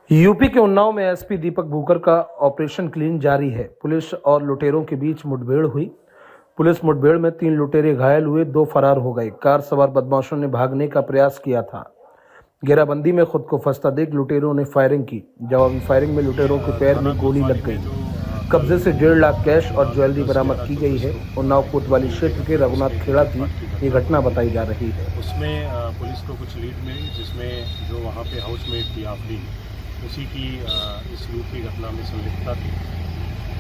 UP के उन्नाव में SP दीपक भूकर का ऑपरेशन क्लीन जारी है। पुलिस और लुटेरों के बीच मुठभेड़ हुई। पुलिस मुठभेड़ में 3 लुटेरे घायल हुए, 2 फरार हो गए। कार सवार बदमाशों ने भागने का प्रयास किया था। घेराबंदी में खुद को फंसता देख लुटेरों ने फायरिंग की। जवाबी फायरिंग में लुटेरों के पैर में गोली लग गई। कब्जे से 1.5 लाख कैश और ज्वेलरी बरामद की गई है। उन्नाव कोतवाली क्षेत्र के रघुनाथ खेड़ा की ये घटना बताई जा रही है। उसमें पुलिस को कुछ लीड मिली, जिसमें जो वहाँ पे हाउसमेट थी आफरीन, उसी की इस लूट की घटना में संलिप्तता थी।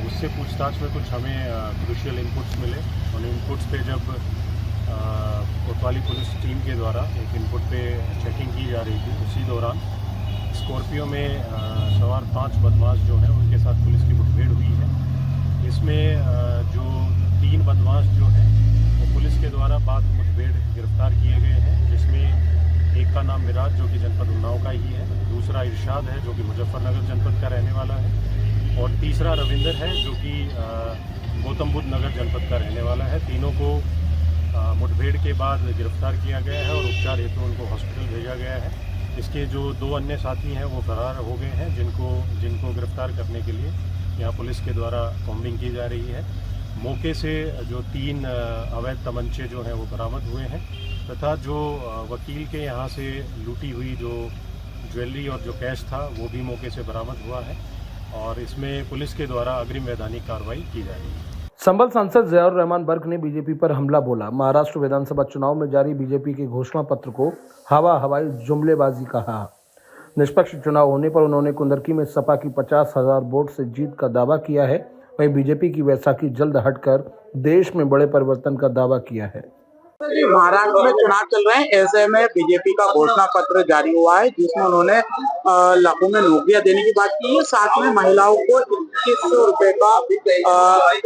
उससे पूछताछ में कुछ हमें क्रूशियल इनपुट्स मिले। उन इनपुट्स पे जब कोतवाली पुलिस टीम के द्वारा एक इनपुट पे चेकिंग की जा रही थी, उसी दौरान स्कॉर्पियो में सवार 5 बदमाश जो हैं उनके साथ पुलिस की मुठभेड़ हुई है। इसमें जो 3 बदमाश जो हैं वो पुलिस के द्वारा बाद मुठभेड़ गिरफ्तार किए गए हैं, जिसमें एक का नाम मिराज जो कि जनपद उन्नाव का ही है, दूसरा इरशाद है जो कि मुजफ्फरनगर जनपद का रहने वाला है, और तीसरा रविंदर है जो कि गौतम बुद्ध नगर जनपद का रहने वाला है। तीनों को मुठभेड़ के बाद गिरफ्तार किया गया है और उपचार हेतु उनको हॉस्पिटल भेजा गया है। इसके जो 2 अन्य साथी हैं वो फरार हो गए हैं, जिनको गिरफ्तार करने के लिए यहाँ पुलिस के द्वारा कॉम्बिंग की जा रही है। मौके से जो 3 अवैध तमंचे जो हैं वो बरामद हुए हैं, तथा जो वकील के यहाँ से लूटी हुई जो ज्वेलरी और जो कैश था वो भी मौके से बरामद हुआ है, और इसमें पुलिस के द्वारा अग्रिम वैधानिक कार्रवाई की जा रही है। संभल सांसद ज़ियाउर रहमान बर्क ने बीजेपी पर हमला बोला। महाराष्ट्र विधानसभा चुनाव में जारी बीजेपी के घोषणा पत्र को हवाई जुमलेबाजी कहा। निष्पक्ष चुनाव होने पर उन्होंने कुंदरकी में सपा की 50,000 वोट से जीत का दावा किया है। वहीं बीजेपी की वैसाखी जल्द हटकर देश में बड़े परिवर्तन का दावा किया है। महाराष्ट्र में चुनाव चल रहे हैं, ऐसे में बीजेपी का घोषणा पत्र जारी हुआ है, जिसमें उन्होंने लाखों में नौकरियां देने की बात की है, साथ में महिलाओं को 2100 रुपए का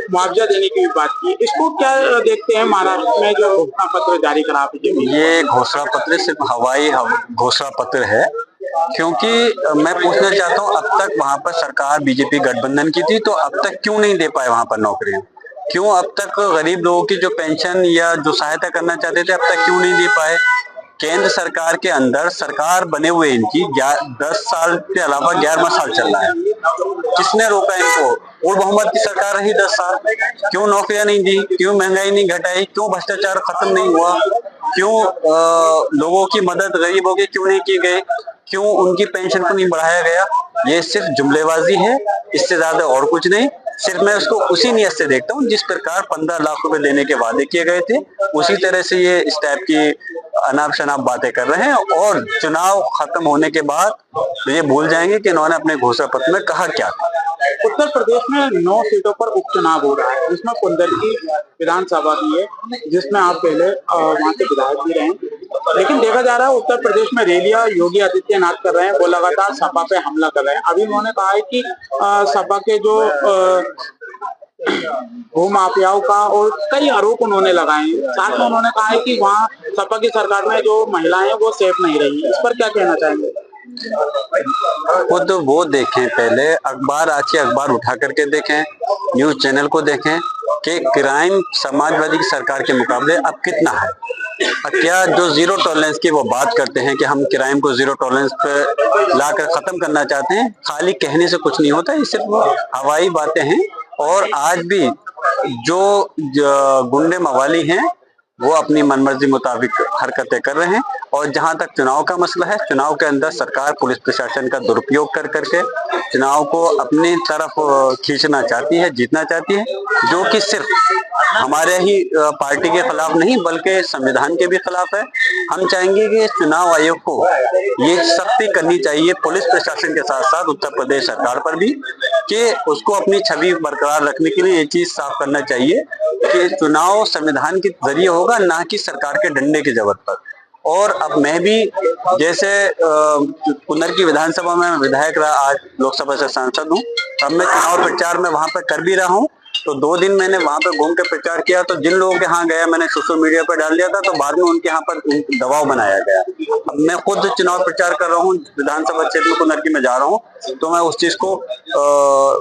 मुआवजा देने की भी बात की है। इसको क्या देखते हैं महाराष्ट्र में जो घोषणा पत्र जारी करा बीजेपी? ये घोषणा पत्र सिर्फ हवाई घोषणा पत्र है, क्योंकि मैं पूछना चाहता हूँ, अब तक वहाँ पर सरकार बीजेपी गठबंधन की थी, तो अब तक क्यों नहीं दे पाए वहाँ पर नौकरियां? क्यों अब तक गरीब लोगों की जो पेंशन या जो सहायता करना चाहते थे अब तक क्यों नहीं दे पाए? केंद्र सरकार के अंदर सरकार बने हुए इनकी 10 साल के अलावा 11वां साल चल रहा है। किसने रोका इनको? पूर्ण बहुमत की सरकार रही 10 साल। क्यों नौकरियां नहीं दी? क्यों महंगाई नहीं घटाई? क्यों भ्रष्टाचार खत्म नहीं हुआ? क्यों लोगों की मदद गरीबों की क्यों नहीं की गई? क्यों उनकी पेंशन को नहीं बढ़ाया गया? ये सिर्फ जुमलेबाजी है, इससे ज्यादा और कुछ नहीं। सिर्फ मैं उसको उसी नियत से देखता हूँ जिस प्रकार 15 लाख रुपए देने के वादे किए गए थे, उसी तरह से ये इस टाइप की अनाप शनाप बातें कर रहे हैं, और चुनाव खत्म होने के बाद ये भूल जाएंगे कि इन्होंने अपने घोषणा पत्र में कहा क्या था। उत्तर प्रदेश में 9 सीटों पर उपचुनाव हो रहा है, जिसमें कुंदरकी विधानसभा भी है, जिसमें आप पहले वहां से विधायक भी रहे। लेकिन देखा जा रहा है उत्तर प्रदेश में रैलियां योगी आदित्यनाथ कर रहे हैं, वो लगातार सपा पे हमला कर रहे हैं। अभी उन्होंने कहा है कि सपा के जो भूमाफियाओं का और कई आरोप उन्होंने लगाए हैं। साथ में उन्होंने कहा है कि वहाँ सपा की सरकार में जो महिलाएं हैं वो सेफ नहीं रही। इस पर क्या कहना चाहेंगे? खुद वो देखें, पहले अखबार, आज के अखबार उठा करके देखें, न्यूज चैनल को देखें कि क्राइम समाजवादी की सरकार के मुकाबले अब कितना है। क्या जो जीरो टॉलरेंस की वो बात करते हैं कि हम क्राइम को जीरो टॉलरेंस पे लाकर खत्म करना चाहते हैं, खाली कहने से कुछ नहीं होता, ये सिर्फ हवाई बातें हैं। और आज भी जो गुंडे मवाली हैं वो अपनी मनमर्जी मुताबिक हरकतें कर रहे हैं। और जहां तक चुनाव का मसला है, चुनाव के अंदर सरकार पुलिस प्रशासन का दुरुपयोग कर करके चुनाव को अपनी तरफ खींचना चाहती है, जीतना चाहती है, जो कि सिर्फ हमारे ही पार्टी के खिलाफ नहीं बल्कि संविधान के भी खिलाफ है। हम चाहेंगे कि चुनाव आयोग को ये सख्ती करनी चाहिए पुलिस प्रशासन के साथ साथ उत्तर प्रदेश सरकार पर भी, कि उसको अपनी छवि बरकरार रखने के लिए ये चीज साफ करना चाहिए कि चुनाव संविधान के जरिए होगा, ना कि सरकार के डंडे की जरूरत पर। और अब मैं भी जैसे कुंदरकी विधानसभा में विधायक रहा, आज लोकसभा से सांसद हूँ, अब मैं चुनाव प्रचार में वहां पर कर भी रहा हूँ। तो 2 दिन मैंने वहां पर घूम के प्रचार किया, तो जिन लोगों के यहाँ गया मैंने सोशल मीडिया पर डाल दिया था, तो बाद में उनके यहाँ पर दबाव बनाया गया। अब मैं खुद चुनाव प्रचार कर रहा हूँ, विधानसभा क्षेत्र में कुंदरकी में जा रहा हूँ, तो मैं उस चीज को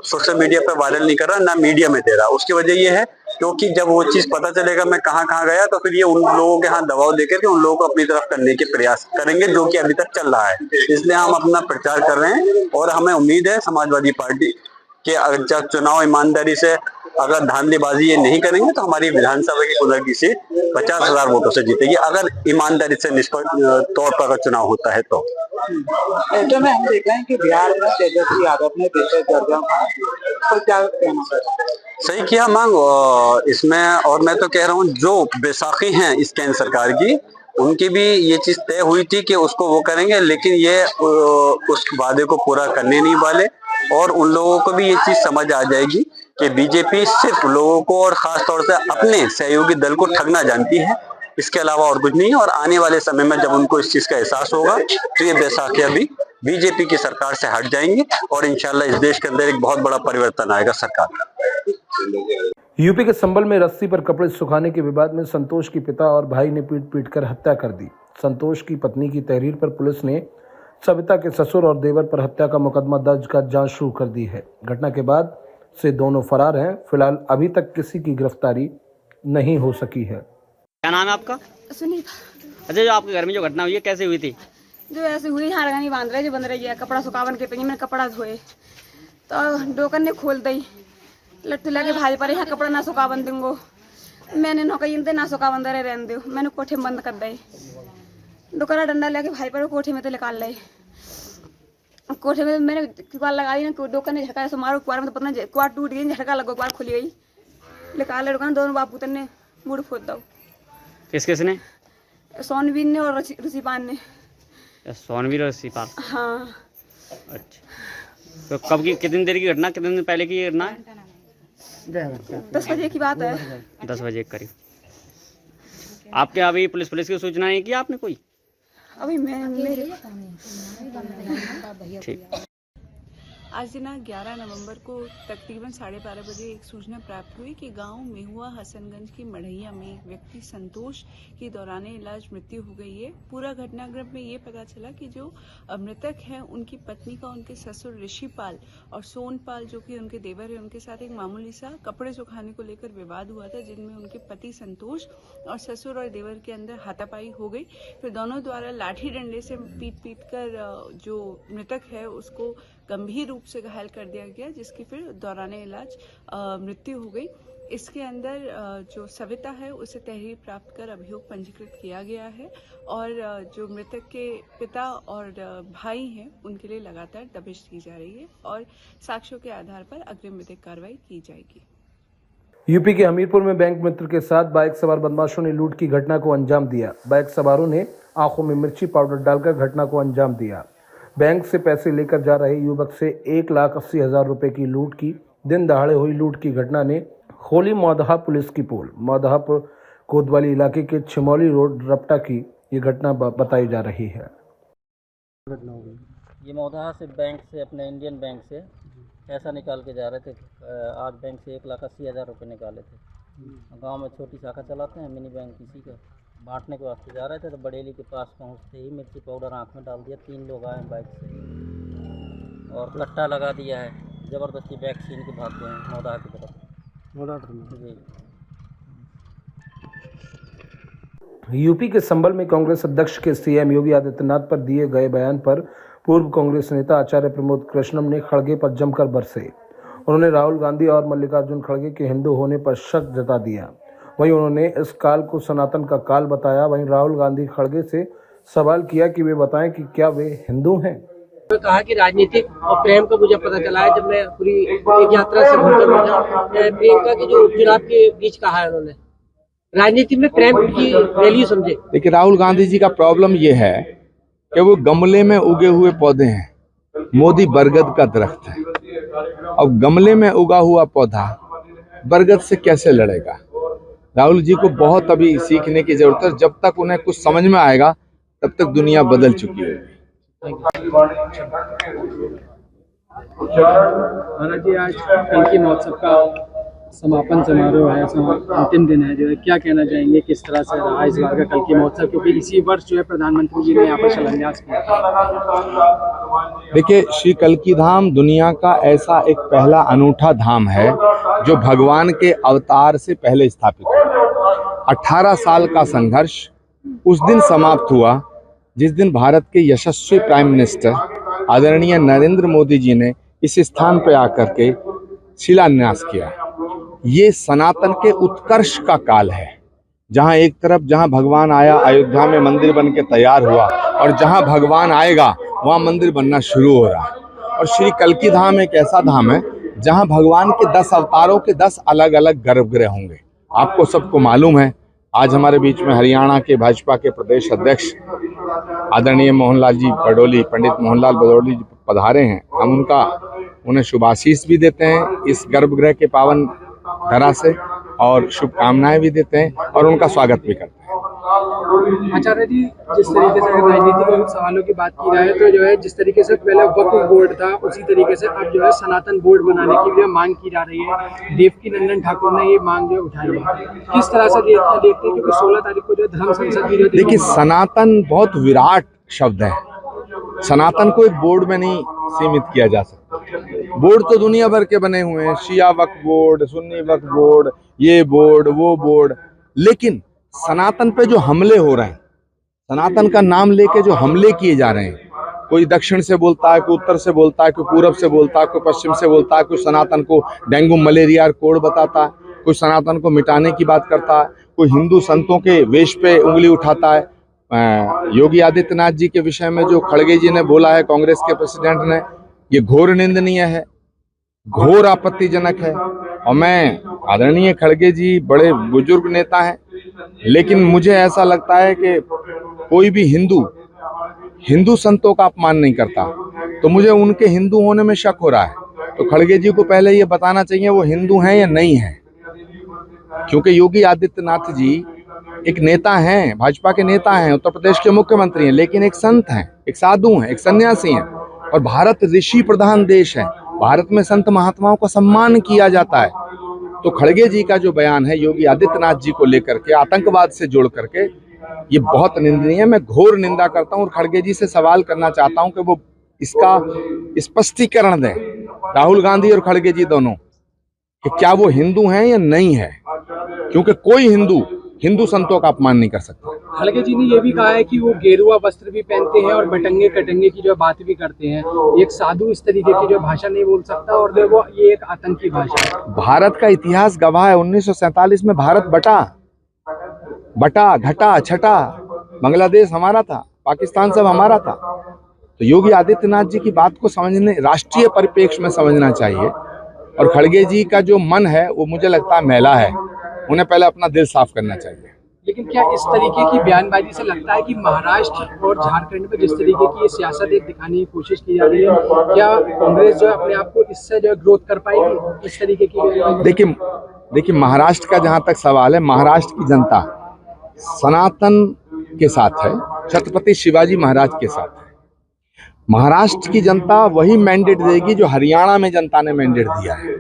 सोशल मीडिया पर वायरल नहीं कर रहा, ना मीडिया में दे रहा। उसकी वजह यह है क्योंकि जब वो चीज पता चलेगा मैं कहाँ कहाँ गया, तो फिर ये उन लोगों के हाथ दबाव देकर के उन लोगों को अपनी तरफ करने के प्रयास करेंगे, जो कि अभी तक चल रहा है। इसलिए हम अपना प्रचार कर रहे हैं और हमें उम्मीद है समाजवादी पार्टी के अगर जब चुनाव ईमानदारी से अगर धांधलीबाजी ये नहीं करेंगे तो हमारी विधानसभा की कुदर की सीट 50,000 वोटों से जीतेगी, अगर ईमानदारी से निष्पक्ष तौर पर अगर चुनाव होता है तो। ऐसे में हम देख रहे हैं कि बिहार में तेजस्वी यादव ने पिछले चर्चा तो क्या कहना चाहिए? सही किया मांग इसमें, और मैं तो कह रहा हूँ जो बैसाखी हैं इस केंद्र सरकार की, उनकी भी ये चीज तय हुई थी कि उसको वो करेंगे, लेकिन ये उस वादे को पूरा करने नहीं वाले। और उन लोगों को भी ये चीज समझ आ जाएगी कि बीजेपी सिर्फ लोगों को और खास तौर से अपने सहयोगी दल को ठगना जानती है, इसके अलावा और कुछ नहीं। और आने वाले समय में जब उनको इस चीज का एहसास होगा तो ये बैसाखियां भी बीजेपी की सरकार से हट जाएंगी और इंशाल्लाह इस देश के अंदर एक बहुत बड़ा परिवर्तन आएगा सरकार का। यूपी के संभल में रस्सी पर कपड़े सुखाने के विवाद में संतोष की पिता और भाई ने पीट कर हत्या कर दी। संतोष की पत्नी की तहरीर पर पुलिस ने सविता के ससुर और देवर पर हत्या का मुकदमा दर्ज कर जांच शुरू कर दी है। घटना के बाद से दोनों फरार हैं। फिलहाल अभी तक किसी की गिरफ्तारी नहीं हो सकी है। क्या नाम है आपका? सुनीता। अच्छा, जो आपके घर में जो घटना हुई है कैसे हुई थी? जो ऐसे हुई यहाँ नहीं बांध रहे जो बंद रही है कपड़ा सुखावन के पे मैंने कपड़ा धोए तो डोकर ने खोल दी लट्टू लगे भाई पर यहाँ कपड़ा ना सुखावन दूंगो मैंने नौकरी ना सुखावन दे रहने दो मैंने कोठे में बंद कर दे डोकरा डंडा लेके भाई पर कोठे में तो निकाल ले कोठे में मैंने कुआर लगा दी ना डोकर ने झटका ऐसे मारो कुआर में तो पता नहीं कुआर टूट गई झटका लगो कुआर खुली गई निकाल ले दुकान दोनों बाप पुत्र ने मुड़ फोड़ दो। किस किस ने? सोनवीर ने और ऋषिपान ने। सोनवीर और ऋषिपाल। हाँ। अच्छा, तो कब की कितनी देर की घटना, कितने दिन पहले की घटना है? 10 बजे की बात है। 10 बजे के करीब। आपके अभी पुलिस की सूचना नहीं की आपने कोई? अभी मैं मेरे ठीक। आज दिनांक 11 नवंबर को तकरीबन 12:30 बजे एक सूचना प्राप्त हुई कि गांव मेहुआ हसनगंज की मढ़ैया में एक व्यक्ति संतोष की दौरान इलाज मृत्यु हो गई है। पूरा घटनाक्रम में ये पता चला कि जो मृतक है उनकी पत्नी का उनके ससुर ऋषिपाल और सोनपाल जो कि उनके देवर है उनके साथ एक मामूली सा कपड़े सुखाने को लेकर विवाद हुआ था, जिनमें उनके पति संतोष और ससुर और देवर के अंदर हाथापाई हो गई। फिर दोनों द्वारा लाठी डंडे से पीट कर जो मृतक है उसको गंभीर रूप से घायल कर दिया गया, जिसकी फिर दौरान इलाज मृत्यु हो गई। इसके अंदर जो सविता है उसे तहरीर प्राप्त कर अभियोग पंजीकृत किया गया है और जो मृतक के पिता और भाई हैं उनके लिए लगातार दबिश दी जा रही है और साक्ष्यों के आधार पर अग्रिम विधिक कार्रवाई की जाएगी। यूपी के हमीरपुर में बैंक मित्र के साथ बाइक सवार बदमाशों ने लूट की घटना को अंजाम दिया। बाइक सवारों ने आंखों में मिर्ची पाउडर डालकर घटना को अंजाम दिया। बैंक से पैसे लेकर जा रहे युवक से 1,80,000 रुपए की लूट की। दिन दहाड़े हुई लूट की घटना ने खोली मौदहा पुलिस की पोल। मौदहा कोतवाली इलाके के छिमौली रोड रपटा की ये घटना बताई जा रही है। ये मौदहा से बैंक से अपने इंडियन बैंक से पैसा निकाल के जा रहे थे। आज बैंक से 1,80,000 रुपये निकाले थे। गांव में छोटी शाखा चलाते हैं मिनी बैंक किसी का, बांटने के वास्ते जा रहे थे तो बड़ेली के पास पहुंचते ही मिर्ची पाउडर आंख में डाल दिया। 3 लोग आए बाइक से और कट्टा लगा दिया है, ज़बरदस्ती बैग छीन के भाग गए हैं मौदहा की तरफ। जी। यूपी के संभल में कांग्रेस अध्यक्ष के सीएम योगी आदित्यनाथ पर दिए गए बयान पर पूर्व कांग्रेस नेता आचार्य प्रमोद कृष्णम ने खड़गे पर जमकर बरसे। उन्होंने राहुल गांधी और मल्लिकार्जुन खड़गे के हिंदू होने पर शक जता दिया। वहीं उन्होंने इस काल को सनातन का काल बताया। वहीं राहुल गांधी खड़गे से सवाल किया कि वे बताएं कि क्या वे हिंदू हैं। कहा कि राजनीतिक और प्रेम का मुझे पता चला है जब मैं पूरी एक यात्रा से घूमकर पहुंचा। प्रियंका की जो चुनाव के बीच कहा है उन्होंने राजनीति में प्रेम की वैल्यू समझे। देखिए राहुल गांधी जी का प्रॉब्लम ये है कि वो गमले में उगे हुए पौधे हैं, मोदी बरगद का दरख्त है। अब गमले में उगा हुआ पौधा बरगद से कैसे लड़ेगा? राहुल जी को बहुत अभी सीखने की जरूरत है। जब तक उन्हें कुछ समझ में आएगा तब तक दुनिया बदल चुकी होगी। महाराज जी आज कलकी महोत्सव का समापन समारोह है, अंतिम दिन है, जो है क्या कहना चाहेंगे, किस तरह से रहा इस बार का कल्की महोत्सव, क्योंकि इसी वर्ष जो है प्रधानमंत्री जी ने यहाँ पर शिलान्यास किया। देखिए, श्री कल्की धाम दुनिया का ऐसा एक पहला अनूठा धाम है जो भगवान के अवतार से पहले स्थापित हुआ। 18 साल का संघर्ष उस दिन समाप्त हुआ जिस दिन भारत के यशस्वी प्राइम मिनिस्टर आदरणीय नरेंद्र मोदी जी ने इस स्थान पर आकर के शिलान्यास किया। ये सनातन के उत्कर्ष का काल है, जहां एक तरफ जहां भगवान आया अयोध्या में मंदिर बन के तैयार हुआ, और जहां भगवान आएगा वहां मंदिर बनना शुरू हो रहा है। और श्री कल्की धाम एक ऐसा धाम है जहां भगवान के 10 अवतारों के 10 अलग अलग गर्भगृह होंगे। आपको सबको मालूम है, आज हमारे बीच में हरियाणा के भाजपा के प्रदेश अध्यक्ष आदरणीय मोहनलाल जी बडोली, पंडित मोहनलाल बडोली जी पधारे हैं। हम उन्हें शुभाशीष भी देते हैं इस गर्भगृह के पावन धरा से, और शुभकामनाएं भी देते हैं और उनका स्वागत भी करते हैं। आचार्य जी, जिस तरीके से राजनीतिक सवालों की बात की जाए तो जो है जिस तरीके से पहले वक्फ बोर्ड था, उसी तरीके से अब जो है सनातन बोर्ड बनाने की भी मांग की जा रही है। देवकीनंदन ठाकुर ने ये मांग जो उठाई है, किस तरह से देखते हैं, क्योंकि 16 तारीख को जो धर्म संसद भी देखिए, सनातन बहुत विराट शब्द है। सनातन को एक बोर्ड में नहीं सीमित किया जा सकता। बोर्ड तो दुनिया भर के बने हुए हैं, शिया वक्फ बोर्ड, सुन्नी वक्फ बोर्ड, ये बोर्ड, वो बोर्ड, लेकिन सनातन पे जो हमले हो रहे हैं, सनातन का नाम लेके जो हमले किए जा रहे हैं, कोई दक्षिण से बोलता है, कोई उत्तर से बोलता है, कोई पूरब से बोलता है, कोई पश्चिम से बोलता है, कोई सनातन को डेंगू मलेरिया और कोड़ बताता है, कोई सनातन को मिटाने की बात करता है, कोई हिंदू संतों के वेश पे उंगली उठाता है। योगी आदित्यनाथ जी के विषय में जो खड़गे जी ने बोला है, कांग्रेस के प्रेसिडेंट ने, ये घोर निंदनीय है, घोर आपत्तिजनक है। और मैं आदरणीय खड़गे जी बड़े बुजुर्ग नेता हैं, लेकिन मुझे ऐसा लगता है कि कोई भी हिंदू संतों का अपमान नहीं करता, तो मुझे उनके हिंदू होने में शक हो रहा है। तो खड़गे जी को पहले ये बताना चाहिए वो हिंदू हैं या नहीं हैं, क्योंकि योगी आदित्यनाथ जी एक नेता हैं, भाजपा के नेता हैं, उत्तर प्रदेश के मुख्यमंत्री हैं, लेकिन एक संत हैं, एक साधु हैं, एक सन्यासी हैं। और भारत ऋषि प्रधान देश है, भारत में संत महात्माओं का सम्मान किया जाता है। तो खड़गे जी का जो बयान है योगी आदित्यनाथ जी को लेकर के आतंकवाद से जोड़ करके, ये बहुत निंदनीय है। मैं घोर निंदा करता हूँ और खड़गे जी से सवाल करना चाहता हूँ कि वो इसका स्पष्टीकरण दें, राहुल गांधी और खड़गे जी दोनों, कि क्या वो हिंदू हैं या नहीं है, क्योंकि कोई हिंदू संतों का अपमान नहीं कर सकता। खड़गे जी ने ये भी कहा है कि वो गेरुआ वस्त्र भी पहनते हैं और बटंगे कटंगे की जो बात भी करते हैं। एक साधु इस तरीके की जो भाषा नहीं बोल सकता, और वो ये एक आतंकी भाषा है। भारत का इतिहास गवाह है, 1947 में भारत बटा घटा छटा, बांग्लादेश हमारा था, पाकिस्तान सब हमारा था। तो योगी आदित्यनाथ जी की बात को समझने, राष्ट्रीय परिप्रेक्ष्य में समझना चाहिए। और खड़गे जी का जो मन है वो मुझे लगता है मैला है, उन्हें पहले अपना दिल साफ करना चाहिए। लेकिन क्या इस तरीके की बयानबाजी से लगता है कि महाराष्ट्र और झारखंड में जिस तरीके की ये सियासत एक दिखाने की कोशिश की जा रही है, क्या कांग्रेस जो है अपने आप को इससे जो ग्रोथ कर पाएगी इस तरीके की? देखिए महाराष्ट्र का जहां तक सवाल है, महाराष्ट्र की जनता सनातन के साथ है, छत्रपति शिवाजी महाराज के साथ है। महाराष्ट्र की जनता वही मैंडेट देगी जो हरियाणा में जनता ने मैंडेट दिया है।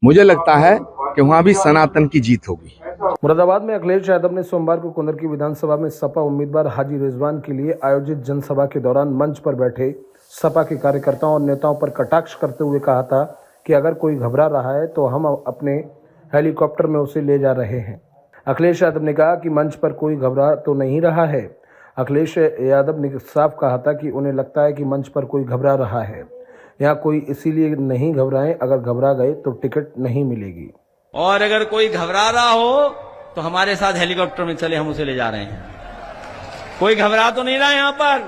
मुझे लगता है कि वहां भी सनातन की जीत होगी। मुरादाबाद में अखिलेश यादव ने सोमवार को कुंदरकी विधानसभा में सपा उम्मीदवार हाजी रिजवान के लिए आयोजित जनसभा के दौरान मंच पर बैठे सपा के कार्यकर्ताओं और नेताओं पर कटाक्ष करते हुए कहा था कि अगर कोई घबरा रहा है तो हम अपने हेलीकॉप्टर में उसे ले जा रहे हैं। अखिलेश यादव ने कहा कि मंच पर कोई घबरा तो नहीं रहा है। अखिलेश यादव ने साफ कहा था कि उन्हें लगता है कि मंच पर कोई घबरा रहा है, यहाँ कोई इसीलिए नहीं घबराएं, अगर घबरा गए तो टिकट नहीं मिलेगी। और अगर कोई घबरा रहा हो तो हमारे साथ हेलीकॉप्टर में चले, हम उसे ले जा रहे हैं। कोई घबरा तो नहीं रहा यहाँ पर,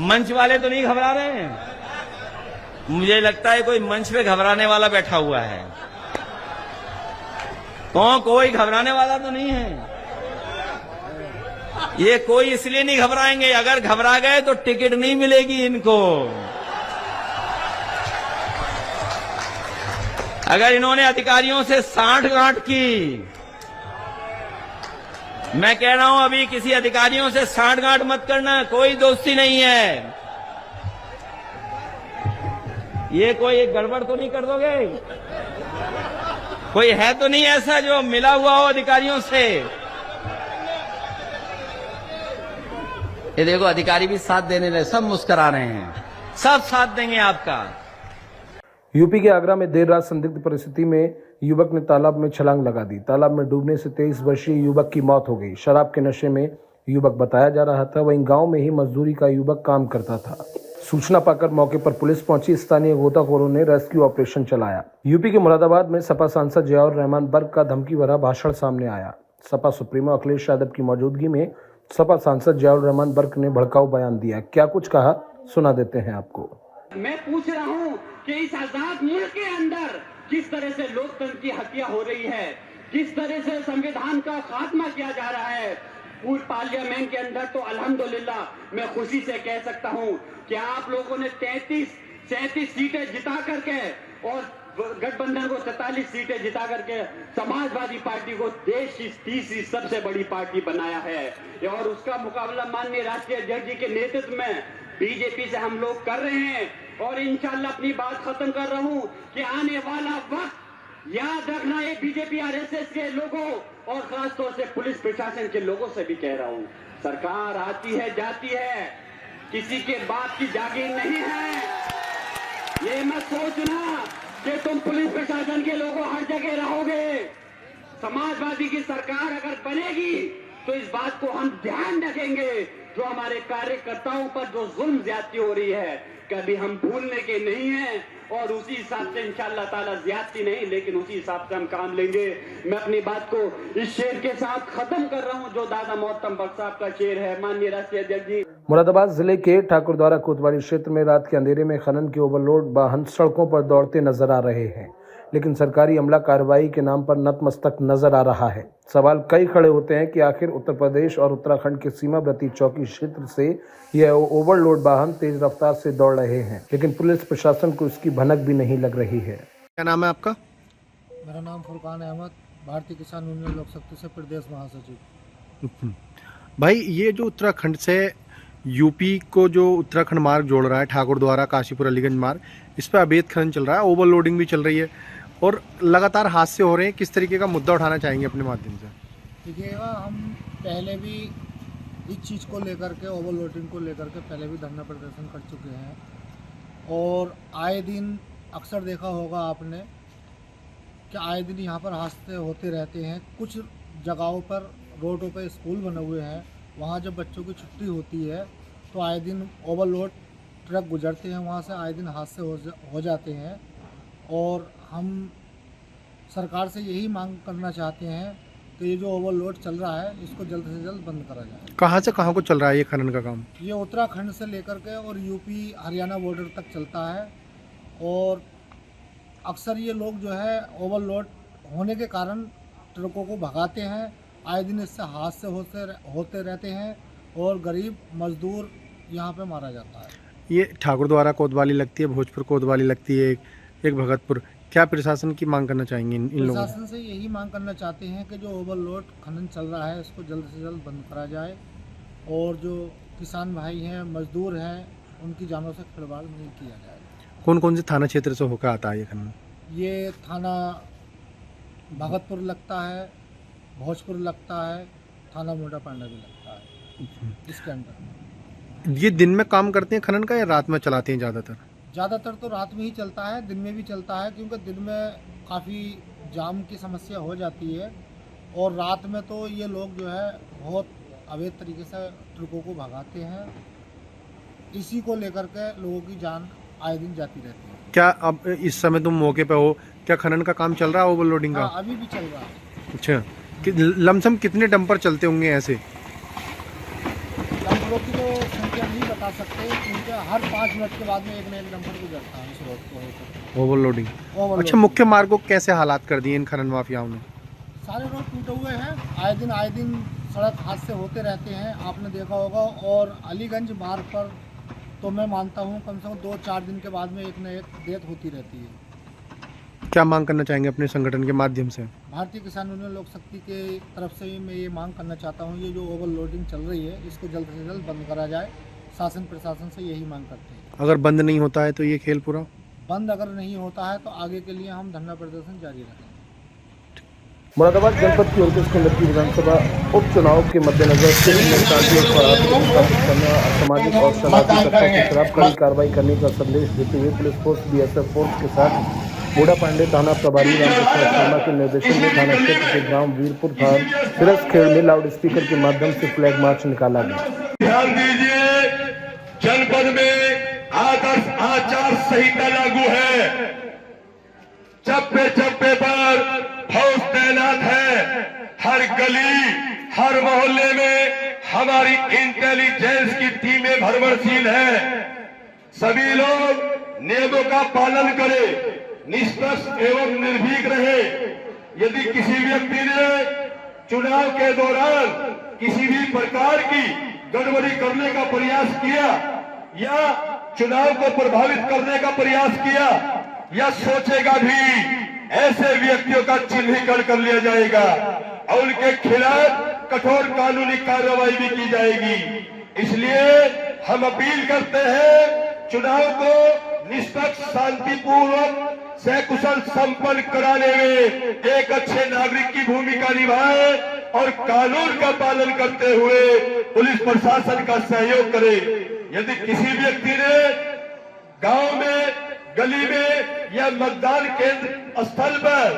मंच वाले तो नहीं घबरा रहे हैं। मुझे लगता है कोई मंच पे घबराने वाला बैठा हुआ है। तो कोई घबराने वाला तो नहीं है। ये कोई इसलिए नहीं घबराएंगे, अगर घबरा गए तो टिकट नहीं मिलेगी इनको। अगर इन्होंने अधिकारियों से सांठ-गांठ की, मैं कह रहा हूं अभी किसी अधिकारियों से सांठ-गांठ मत करना, कोई दोस्ती नहीं है। ये कोई एक गड़बड़ तो नहीं कर दोगे? कोई है तो नहीं ऐसा जो मिला हुआ हो अधिकारियों से? ये देखो अधिकारी भी साथ देने लगे, सब मुस्कुरा रहे हैं, सब साथ देंगे आपका। यूपी के आगरा में देर रात संदिग्ध परिस्थिति में युवक ने तालाब में छलांग लगा दी। तालाब में डूबने से 23 वर्षीय युवक की मौत हो गई। शराब के नशे में युवक बताया जा रहा था। वहीं गांव में ही मजदूरी का युवक काम करता था। सूचना पाकर मौके पर पुलिस पहुंची। स्थानीय गोताखोरों ने रेस्क्यू ऑपरेशन चलाया। यूपी के मुरादाबाद में सपा सांसद जियाउर रहमान बर्क का धमकी भरा भाषण सामने आया। सपा सुप्रीमो अखिलेश यादव की मौजूदगी में सपा सांसद जियाउर रहमान बर्क ने भड़काऊ बयान दिया। क्या कुछ कहा, सुना देते हैं आपको। मैं पूछ रहा हूँ कि इस आजाद मुल्क के अंदर किस तरह से लोकतंत्र की हत्या हो रही है, किस तरह से संविधान का खात्मा किया जा रहा है। पूर्व पार्लियामेंट के अंदर तो अल्हम्दुलिल्लाह मैं खुशी से कह सकता हूँ कि आप लोगों ने 33 सीटें जिता करके और गठबंधन को 44 सीटें जिता करके समाजवादी पार्टी को देश की तीसरी सबसे बड़ी पार्टी बनाया है। और उसका मुकाबला माननीय राष्ट्रीय अध्यक्ष जी के नेतृत्व में बीजेपी से हम लोग कर रहे हैं। और इंशाल्लाह अपनी बात खत्म कर रहा हूं कि आने वाला वक्त याद रखना है बीजेपी आरएसएस के लोगों और खासतौर से पुलिस प्रशासन के लोगों से भी कह रहा हूं, सरकार आती है जाती है, किसी के बाप की जागीर नहीं है। ये मत सोचना कि तुम पुलिस प्रशासन के लोगों हर जगह रहोगे। समाजवादी की सरकार अगर बनेगी तो इस बात को हम ध्यान रखेंगे, जो हमारे कार्यकर्ताओं पर जो जुल्म ज्यादती हो रही है कभी हम भूलने के नहीं हैं। और उसी हिसाब से इंशाअल्लाह ताला ज्यादती नहीं लेकिन उसी हिसाब से हम काम लेंगे। मैं अपनी बात को इस शेर के साथ खत्म कर रहा हूं जो दादा मोहतरम बख्श साहब का शेर है। माननीय राष्ट्रीय अध्यक्ष जी, मुरादाबाद जिले के ठाकुरद्वारा कोतवाली क्षेत्र में रात के अंधेरे में खनन के ओवरलोड वाहन सड़कों पर दौड़ते नजर आ रहे हैं, लेकिन सरकारी अमला कार्रवाई के नाम पर नतमस्तक नजर आ रहा है। सवाल कई खड़े होते हैं कि आखिर उत्तर प्रदेश और उत्तराखंड के सीमावर्ती चौकी क्षेत्र से यह ओवरलोड वाहन तेज रफ्तार से दौड़ रहे हैं, लेकिन पुलिस प्रशासन को इसकी भनक भी नहीं लग रही है। क्या नाम है आपका? मेरा नाम फुरकान अहमद, भारतीय किसान यूनियन लोक शक्ति से प्रदेश महासचिव। भाई, ये जो उत्तराखंड से यूपी को जो उत्तराखंड मार्ग जोड़ रहा है, ठाकुरद्वारा काशीपुर अलीगंज मार्ग, इस पर अवैध खनन चल रहा है, ओवरलोडिंग भी चल रही है और लगातार हादसे हो रहे हैं। किस तरीके का मुद्दा उठाना चाहेंगे अपने माध्यम से? देखिएगा, हम पहले भी इस चीज़ को लेकर के, ओवरलोडिंग को लेकर के पहले भी धरना प्रदर्शन कर चुके हैं और आए दिन अक्सर देखा होगा आपने कि आए दिन यहाँ पर हादसे होते रहते हैं। कुछ जगहों पर रोडों पर स्कूल बने हुए हैं, वहाँ जब बच्चों की छुट्टी होती है तो आए दिन ओवरलोड ट्रक गुजरते हैं, वहाँ से आए दिन हादसे हो जाते हैं। और हम सरकार से यही मांग करना चाहते हैं कि ये जो ओवरलोड चल रहा है इसको जल्द से जल्द बंद करा जाए। कहाँ से कहाँ को चल रहा है ये खनन का काम? ये उत्तराखंड से लेकर के और यूपी हरियाणा बॉर्डर तक चलता है और अक्सर ये लोग जो है ओवरलोड होने के कारण ट्रकों को भगाते हैं। आए दिन इससे हादसे होते रहते हैं और गरीब मजदूर यहाँ पे मारा जाता है। ये ठाकुरद्वारा कोतवाली लगती है, भोजपुर कोतवाली लगती है, एक भगतपुर। क्या प्रशासन की मांग करना चाहेंगे इन लोगों? प्रशासन से यही मांग करना चाहते हैं कि जो ओवरलोड खनन चल रहा है इसको जल्द से जल्द बंद करा जाए और जो किसान भाई हैं, मजदूर हैं, उनकी जानों से खिलवाड़ नहीं किया जाए। कौन कौन से थाना क्षेत्र से होकर आता है ये खनन? ये थाना भगतपुर लगता है, भोजपुर लगता है, थाना मोटा पांडा भी लगता है इसके अंदर। ये दिन में काम करते हैं खनन का या रात में चलाते हैं? ज़्यादातर तो रात में ही चलता है, दिन में भी चलता है क्योंकि दिन में काफ़ी जाम की समस्या हो जाती है और रात में तो ये लोग जो है बहुत अवैध तरीके से ट्रकों को भगाते हैं। इसी को लेकर के लोगों की जान आए दिन जाती रहती है। क्या अब इस समय तुम मौके पे हो, क्या खनन का काम चल रहा है ओवरलोडिंग का? हाँ, अभी भी चल रहा है। अच्छा, लमसम कितने डंपर चलते होंगे ऐसे? डंपरों की तो संख्या नहीं बता सकते क्योंकि हर 5 मिनट के बाद में एक न एक डंपर गुजरता है इस रोड को। ओवरलोडिंग। अच्छा, मुख्य मार्ग को कैसे हालात कर दिए इन खनन माफियाओं ने? सारे रोड टूटे हुए हैं, आए दिन सड़क हादसे होते रहते हैं, आपने देखा होगा। और अलीगंज मार्ग पर तो मैं मानता हूँ कम से कम 2-4 दिन के बाद में एक न एक डेथ होती रहती है। क्या मांग करना चाहेंगे अपने संगठन के माध्यम से? भारतीय किसान यूनियन लोक शक्ति के तरफ से मैं ये मांग करना चाहता हूँ, ये जो ओवरलोडिंग चल रही है इसको जल्द से जल्द बंद करा जाए। शासन प्रशासन से यही मांग करते हैं। अगर बंद नहीं होता है तो ये खेल पूरा बंद अगर नहीं होता है तो आगे के लिए हम धरना प्रदर्शन जारी रखेंगे। मुरादाबाद जनपद की 29 केंद्र की विधानसभा उपचुनाव के मद्देनजर क्षेत्र में शांति और सौहार्द स्थापित करने और असामाजिक और शरारती तत्वों के खिलाफ कड़ी कार्रवाई करने का संदेश देते हुए पुलिस फोर्स बीएसएफ फोर्स के साथ बूढ़ा पांडे थाना प्रभारी रामकृष्ण शर्मा के निर्देशन में थाना क्षेत्र के ग्राम वीरपुर थाना सिरसखेड़ में लाउड स्पीकर के माध्यम से फ्लैग मार्च निकाला गया। ध्यान दीजिए, जनपद में आदर्श आचार संहिता लागू है। चप्पे चप्पे पर फौज तैनात है। हर गली हर मोहल्ले में हमारी इंटेलिजेंस की टीमें भ्रमणशील है। सभी लोग नियमों का पालन करें, निष्पक्ष एवं निर्भीक रहे। यदि किसी व्यक्ति ने चुनाव के दौरान किसी भी प्रकार की गड़बड़ी करने का प्रयास किया या चुनाव को प्रभावित करने का प्रयास किया या सोचेगा भी, ऐसे व्यक्तियों का चिन्हीकरण कर लिया जाएगा और उनके खिलाफ कठोर कानूनी कार्रवाई भी की जाएगी। इसलिए हम अपील करते हैं, चुनाव को निष्पक्ष शांतिपूर्वक सकुशल संपन्न कराने में एक अच्छे नागरिक की भूमिका निभाए और कानून का पालन करते हुए पुलिस प्रशासन का सहयोग करे। यदि किसी व्यक्ति ने गांव में, गली में या मतदान केंद्र स्थल पर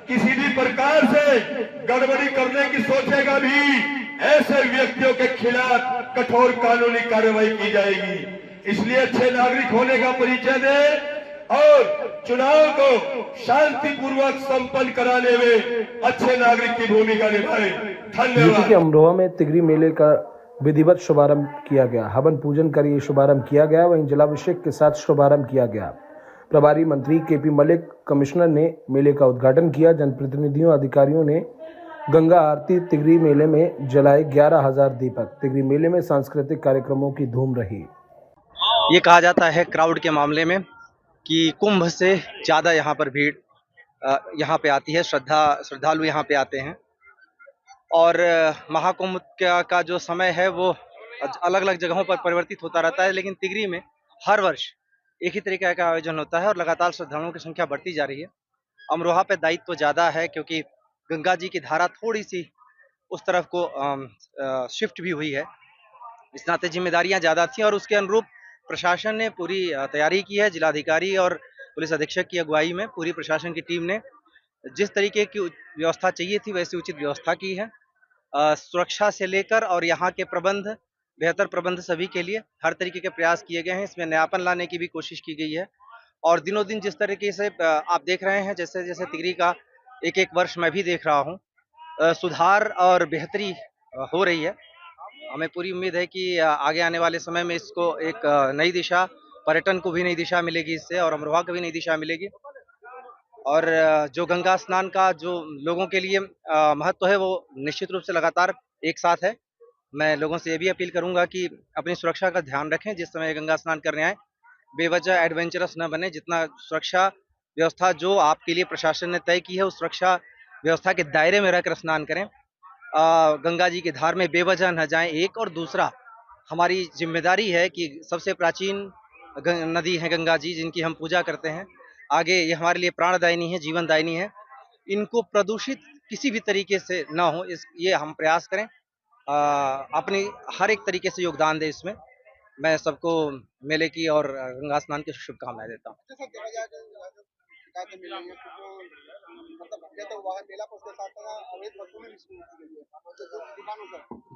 किसी भी प्रकार से गड़बड़ी करने की सोचेगा भी, ऐसे व्यक्तियों के खिलाफ कठोर कानूनी कार्रवाई की जाएगी। इसलिए अच्छे नागरिक होने का परिचय दें और चुनाव को शांतिपूर्वक संपन्न कराने में अच्छे नागरिक की भूमिका निभाएं। धन्यवाद। यूपी के अमरोहा में तिगरी मेले का विधिवत शुभारंभ किया गया। हवन पूजन कर ये शुभारंभ किया गया, वहीं जलाभिषेक के साथ शुभारंभ किया गया। प्रभारी मंत्री केपी मलिक, कमिश्नर ने मेले का उद्घाटन किया। जनप्रतिनिधियों, अधिकारियों ने गंगा आरती तिगरी मेले में जलाए 11,000 दीपक। तिगरी मेले में सांस्कृतिक कार्यक्रमों की धूम रही। ये कहा जाता है क्राउड के मामले में कि कुंभ से ज़्यादा यहाँ पर भीड़ यहाँ पे आती है, श्रद्धालु यहाँ पे आते हैं। और महाकुंभ का जो समय है वो अलग अलग जगहों पर परिवर्तित होता रहता है, लेकिन तिगरी में हर वर्ष एक ही तरीके का आयोजन होता है और लगातार श्रद्धालुओं की संख्या बढ़ती जा रही है। अमरोहा पे दायित्व ज़्यादा है क्योंकि गंगा जी की धारा थोड़ी सी उस तरफ को शिफ्ट भी हुई है, इस नाते जिम्मेदारियां ज़्यादा थी और उसके अनुरूप प्रशासन ने पूरी तैयारी की है। जिलाधिकारी और पुलिस अधीक्षक की अगुवाई में पूरी प्रशासन की टीम ने जिस तरीके की व्यवस्था चाहिए थी वैसी उचित व्यवस्था की है। सुरक्षा से लेकर और यहाँ के प्रबंध, बेहतर प्रबंध सभी के लिए हर तरीके के प्रयास किए गए हैं। इसमें नयापन लाने की भी कोशिश की गई है और दिनों दिन जिस तरीके से आप देख रहे हैं, जैसे जैसे तिगरी का एक एक वर्ष मैं भी देख रहा हूँ, सुधार और बेहतरी हो रही है। हमें पूरी उम्मीद है कि आगे आने वाले समय में इसको एक नई दिशा, पर्यटन को भी नई दिशा मिलेगी इससे और अमरोहा को भी नई दिशा मिलेगी। और जो गंगा स्नान का जो लोगों के लिए महत्व है वो निश्चित रूप से लगातार एक साथ है। मैं लोगों से ये भी अपील करूंगा कि अपनी सुरक्षा का ध्यान रखें। जिस समय गंगा स्नान करने आए बेवजह एडवेंचरस न बने। जितना सुरक्षा व्यवस्था जो आपके लिए प्रशासन ने तय की है उस सुरक्षा व्यवस्था के दायरे में रहकर स्नान करें। गंगा जी की धार में बेवजह न जाएं। एक और दूसरा, हमारी जिम्मेदारी है कि सबसे प्राचीन नदी है गंगा जी, जिनकी हम पूजा करते हैं। आगे ये हमारे लिए प्राणदायिनी है, जीवनदायिनी है। इनको प्रदूषित किसी भी तरीके से ना हो, ये हम प्रयास करें। अपनी हर एक तरीके से योगदान दें इसमें। मैं सबको मेले की और गंगा स्नान की शुभकामनाएं देता हूँ।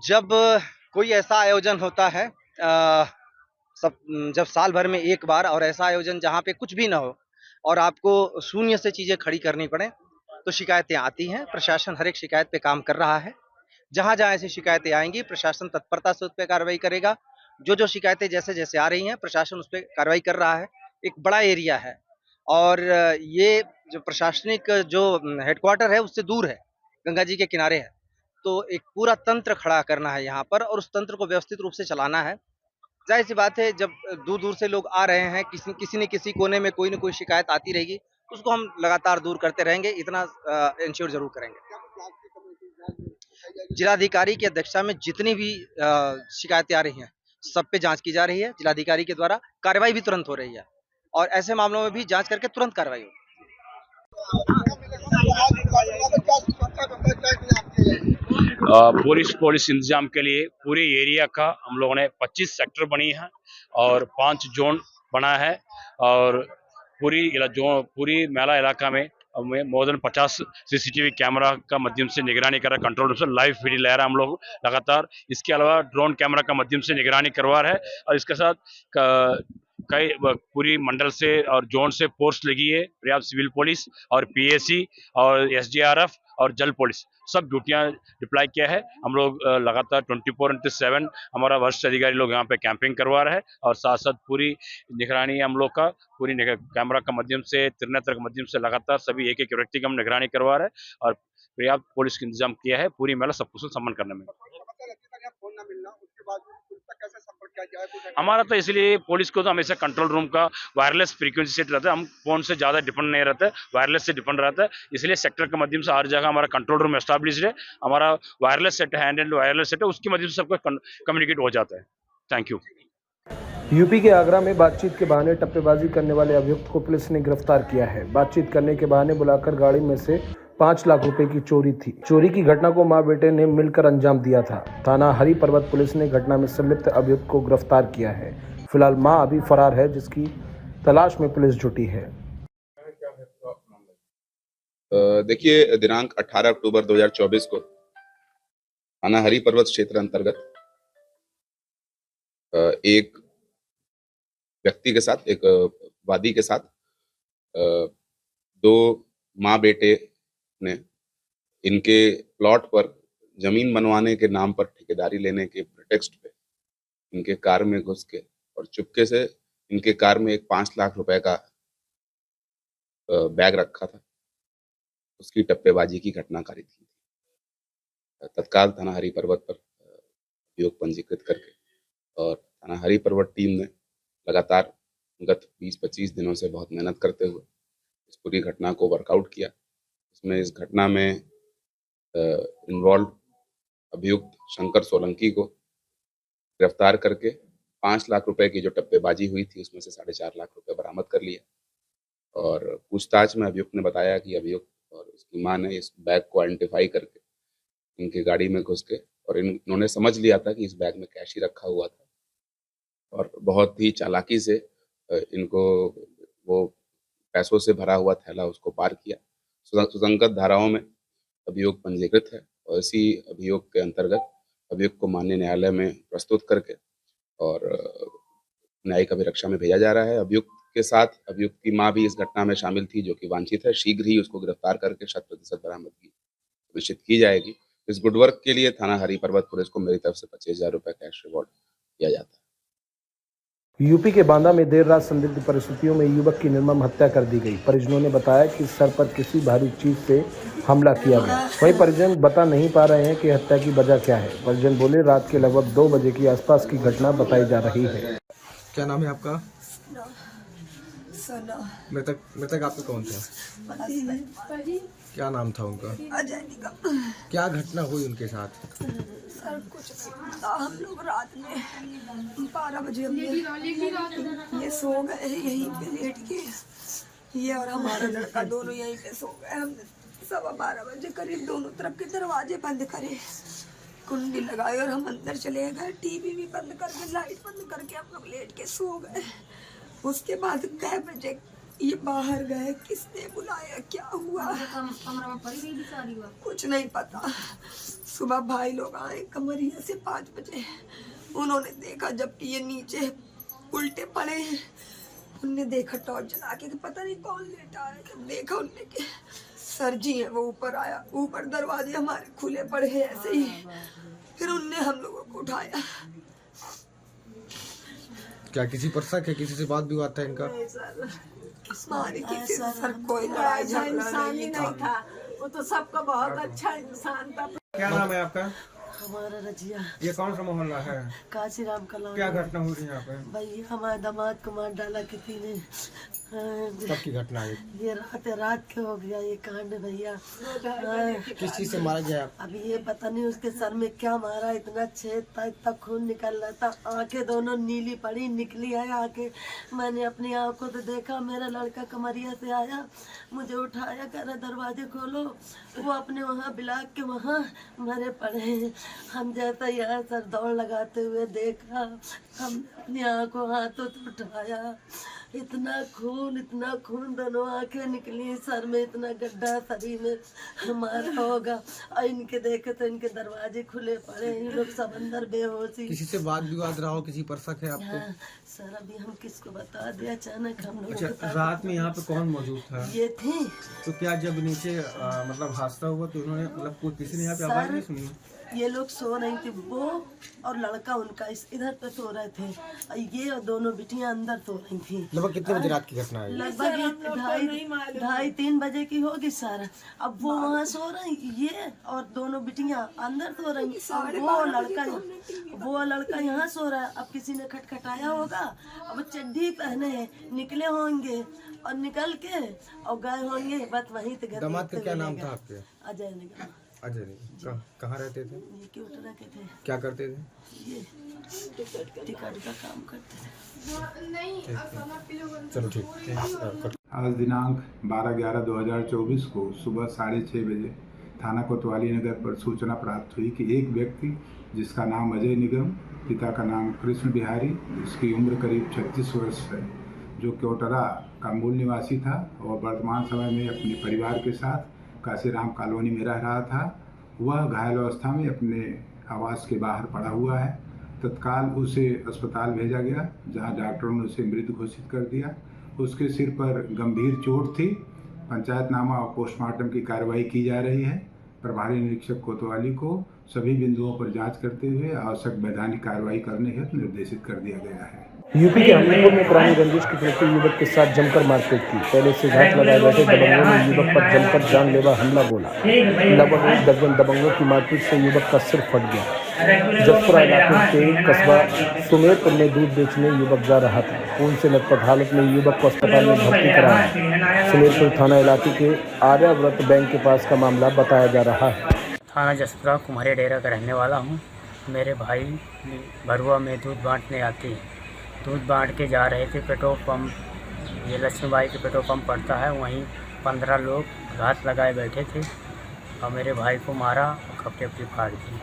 जब कोई ऐसा आयोजन होता है जब साल भर में एक बार, और ऐसा आयोजन जहाँ पे कुछ भी ना हो और आपको शून्य से चीजें खड़ी करनी पड़े, तो शिकायतें आती हैं। प्रशासन हर एक शिकायत पे काम कर रहा है। जहाँ जहाँ ऐसी शिकायतें आएंगी प्रशासन तत्परता से उस पर कार्रवाई करेगा। जो शिकायतें जैसे जैसे आ रही हैं प्रशासन उस पर कार्रवाई कर रहा है। एक बड़ा एरिया है और ये जो प्रशासनिक जो हेडक्वार्टर है उससे दूर है, गंगा जी के किनारे है। तो एक पूरा तंत्र खड़ा करना है यहाँ पर और उस तंत्र को व्यवस्थित रूप से चलाना है। जाहिर सी बात है, जब दूर दूर से लोग आ रहे हैं, किसी न किसी कोने में कोई न कोई शिकायत आती रहेगी, उसको हम लगातार दूर करते रहेंगे। इतना इंश्योर जरूर करेंगे। जिलाधिकारी की अध्यक्षता में जितनी भी शिकायतें आ रही हैं सब पे जांच की जा रही है। जिलाधिकारी के द्वारा कार्रवाई भी तुरंत हो रही है और ऐसे मामलों में भी जांच करके तुरंत कार्रवाई होगी। पुलिस इंतजाम के लिए पूरे एरिया का हम लोगों ने 25 सेक्टर बनी है और 5 जोन बना है और पूरी मेला इलाका में मोर देन 50 सीसीटीवी कैमरा का माध्यम से निगरानी कर रहा है। कंट्रोल रूम से लाइव फीड ले रहा है हम लोग लगातार। इसके अलावा ड्रोन कैमरा का माध्यम से निगरानी करवा रहे हैं और इसके साथ कई पूरी मंडल से और जोन से फोर्स लगी है, पर्याप्त सिविल पुलिस और पीएसी और एसडीआरएफ और जल पुलिस सब ड्यूटियां डिप्लॉय किया है। हम लोग लगातार 24/7 हमारा वरिष्ठ अधिकारी लोग यहाँ पे कैंपिंग करवा रहे हैं और साथ साथ पूरी निगरानी हम लोग का पूरी कैमरा का माध्यम से त्रिनेत्र के माध्यम से लगातार सभी एक एक व्यक्ति की हम निगरानी करवा रहे हैं और पर्याप्त पुलिस का इंतजाम किया है पूरी मेला सब कुछ सम्मान करने में। हमारा तो इसलिए पुलिस को तो हमेशा कंट्रोल रूम का वायरलेस फ्रीक्वेंसी सेट रहता है, हम फोन से ज्यादा डिपेंड नहीं रहते, वायरलेस से डिपेंड रहता है। इसलिए सेक्टर के माध्यम से हर जगह हमारा कंट्रोल रूम एस्टैब्लिश्ड है, हमारा वायरलेस सेट है, हैंड एंड वायरलेस सेट है, उसके माध्यम से सबको कम्युनिकेट हो जाता है। Thank you. यूपी के आगरा में बातचीत के बहाने टप्पेबाजी करने वाले अभियुक्त को पुलिस ने गिरफ्तार किया है। बातचीत करने के बहाने बुलाकर गाड़ी में से 5 लाख रुपए की चोरी थी। चोरी की घटना को मां बेटे ने मिलकर अंजाम दिया था। थाना हरि पर्वत पुलिस ने घटना में संलिप्त अभियुक्त को गिरफ्तार किया है। फिलहाल मां अभी फरार है, जिसकी तलाश में पुलिस जुटी है। देखिए, दिनांक 18 अक्टूबर 2024 को थाना हरि पर्वत क्षेत्र अंतर्गत एक व्यक्ति के साथ, एक वादी के साथ 2 माँ बेटे ने इनके प्लॉट पर जमीन बनवाने के नाम पर ठेकेदारी लेने के प्रिटेक्स्ट पे इनके कार में घुस के और चुपके से इनके कार में एक 5 लाख रुपए का बैग रखा था, उसकी टप्पेबाजी की घटना कारित की थी। तत्काल थाना हरि पर्वत पर अभियोग पंजीकृत करके और थाना हरि पर्वत टीम ने लगातार गत 20-25 दिनों से बहुत मेहनत करते हुए इस पूरी घटना को वर्कआउट किया। इसमें इस घटना में इन्वॉल्व अभियुक्त शंकर सोलंकी को गिरफ्तार करके 5 लाख रुपए की जो टप्पेबाजी हुई थी उसमें से 4.5 लाख रुपए बरामद कर लिया। और पूछताछ में अभियुक्त ने बताया कि अभियुक्त और उसकी मां ने इस बैग को आइडेंटिफाई करके इनकी गाड़ी में घुस के और इन्होंने समझ लिया था कि इस बैग में कैश ही रखा हुआ था और बहुत ही चालाकी से इनको वो पैसों से भरा हुआ थैला उसको पार किया। सुसंगत धाराओं में अभियोग पंजीकृत है और इसी अभियोग के अंतर्गत अभियोग को माननीय न्यायालय में प्रस्तुत करके और न्यायिक अभिरक्षा में भेजा जा रहा है। अभियुक्त के साथ अभियुक्त की मां भी इस घटना में शामिल थी, जो कि वांछित है। शीघ्र ही उसको गिरफ्तार करके 100% बरामदगी सुनिश्चित की जाएगी। इस गुड वर्क के लिए थाना हरि पर्वत पुलिस को मेरी तरफ से 25,000 रुपये कैश रिवॉर्ड दिया जाता है। यूपी के बांदा में देर रात संदिग्ध परिस्थितियों में युवक की निर्मम हत्या कर दी गई। परिजनों ने बताया कि सर पर किसी भारी चीज से हमला किया गया। वहीं परिजन बता नहीं पा रहे हैं कि हत्या की वजह क्या है। परिजन बोले रात के लगभग 2 बजे की आसपास की घटना बताई जा रही है। क्या नाम है आपका? मृतक आपका कौन था? क्या नाम था उनका? क्या घटना हुई उनके साथ? सर कुछ नहीं पता। हम लोग रात में 12 बजे ये सो गए यहीं पे लेट के, ये और हमारा लड़का दोनों यहीं पे सो गए। हमने 12:15 बजे करीब दोनों तरफ के दरवाजे बंद करे, कुंडी लगाई और हम अंदर चले गए। टीवी भी बंद करके, लाइट बंद करके हम लोग लेट के सो गए। उसके बाद कई बजे ये बाहर गए, किसने बुलाया, क्या हुआ कुछ नहीं पता। सुबह भाई लोग आए कमरिया से 5 बजे, उन्होंने देखा जबकि ये नीचे उल्टे पड़े हैं। उनने देखा टॉर्च जला के कि पता नहीं कौन लेटा है। देखा उनने कि सर जी है, वो ऊपर आया। ऊपर दरवाजे हमारे खुले पड़े हैं ऐसे ही। फिर उनने हम लोगों को उठाया। क्या किसी पर शक है? किसी से बात भी हुआ था इनका? हमारी किसी से सर कोई लड़ाई झगड़ा नहीं था। वो तो सबका बहुत अच्छा इंसान था। क्या नाम है आपका? हमारा रजिया। ये कौन सा मोहल्ला है? काशीराम कला। क्या घटना हुई थी यहाँ पे? भाई हमारे दामाद को मार डाला किसी ने। कब की घटना है? ये रात के हो गया ये कांड भैया। किस चीज से मारा गया? अभी ये पता नहीं उसके सर में क्या मारा, इतना छेद था, इतना खून निकल रहा था, आंखें दोनों नीली पड़ी निकली है आंखें। मैंने अपनी आंखों से देखा, मेरा लड़का कमरिया से आया, मुझे उठाया, कह रहा दरवाजे खोलो। वो अपने वहाँ बिलाक के वहाँ मरे पड़े। हम जैसा यहाँ सर दौड़ लगाते हुए देखा, हम अपनी आंखों हाथों से उठाया, इतना खून, दोनों आंखें निकली, सर में इतना गड्ढा, शरीर में हमारा होगा। और इनके देखे तो इनके दरवाजे खुले पड़े, ये लोग सब अंदर बेहोशी। किसी से वाद विवाद रहा हो, किसी पर शक है आपको? हाँ, सर अभी हम किसको बता दिया, अचानक हम लोग। अच्छा, रात में यहाँ पे कौन मौजूद था? ये थी। तो क्या जब नीचे मतलब हादसा हुआ तो उन्होंने मतलब कोई किसी ने यहाँ पे आवाज नहीं सुनी? ये लोग सो रही थी, वो और लड़का उनका इधर पे सो रहे थे, ये और दोनों बिटियां अंदर सो रही थी। लगभग कितने बजे रात की घटना है? लगभग 2:30-3 बजे की होगी सर। अब वो वहाँ सो रही, ये और दोनों बिटियां अंदर सो रही, वो लड़का यहाँ सो रहा है। अब किसी ने खटखटाया होगा, अब चड्डी पहने निकले होंगे और निकल के और गए होंगे, बस वहीं से। दामाद का क्या नाम था आपके? अजय निगम। अजय निगम। कहाँ रहते थे? ये क्यों के थे। क्या करते थे? ये टिकट का काम करते थे। चलो ठीक। आज दिनांक 12/11/2024 को सुबह 6:30 बजे थाना कोतवाली नगर पर सूचना प्राप्त हुई कि एक व्यक्ति जिसका नाम अजय निगम, पिता का नाम कृष्ण बिहारी, इसकी उम्र करीब 36 वर्ष है, जो क्योटरा का मूल निवासी था और वर्तमान समय में अपने परिवार के साथ काशीराम कॉलोनी में रह रहा था। वह घायल अवस्था में अपने आवास के बाहर पड़ा हुआ है। तत्काल उसे अस्पताल भेजा गया, जहां डॉक्टरों ने उसे मृत घोषित कर दिया। उसके सिर पर गंभीर चोट थी। पंचायतनामा और पोस्टमार्टम की कार्रवाई की जा रही है। प्रभारी निरीक्षक कोतवाली को सभी बिंदुओं पर जांच करते हुए आवश्यक वैधानिक कार्रवाई करने हेतु निर्देशित कर दिया गया है। यूपी के हमीरपुर में पुरानी रंजिश के चलते युवक के साथ जमकर मारपीट की। पहले से घात लगाए बैठे दबंगों ने युवक पर जमकर जानलेवा हमला बोला। लगभग 1 दर्जन दबंगों की मारपीट से युवक का सिर फट गया। जसपुरा इलाके के कस्बा सुमेरपुर में दूध बेचने युवक जा रहा था। खून से लथपथ हालत में युवक को अस्पताल में भर्ती कराया। सुमेरपुर थाना इलाके के आर्याव्रत बैंक के पास का मामला बताया जा रहा है। थाना जसपुरा कुम्हारे डेरा का रहने वाला हूँ। मेरे भाई भरुआ में दूध बांटने आते हैं। दूध बांट के जा रहे थे पेट्रोल पंप, ये लक्ष्मीबाई के पेट्रोल पंप पड़ता है, वहीं 15 लोग घात लगाए बैठे थे और मेरे भाई को मारा और कपड़े फाड़ दिए।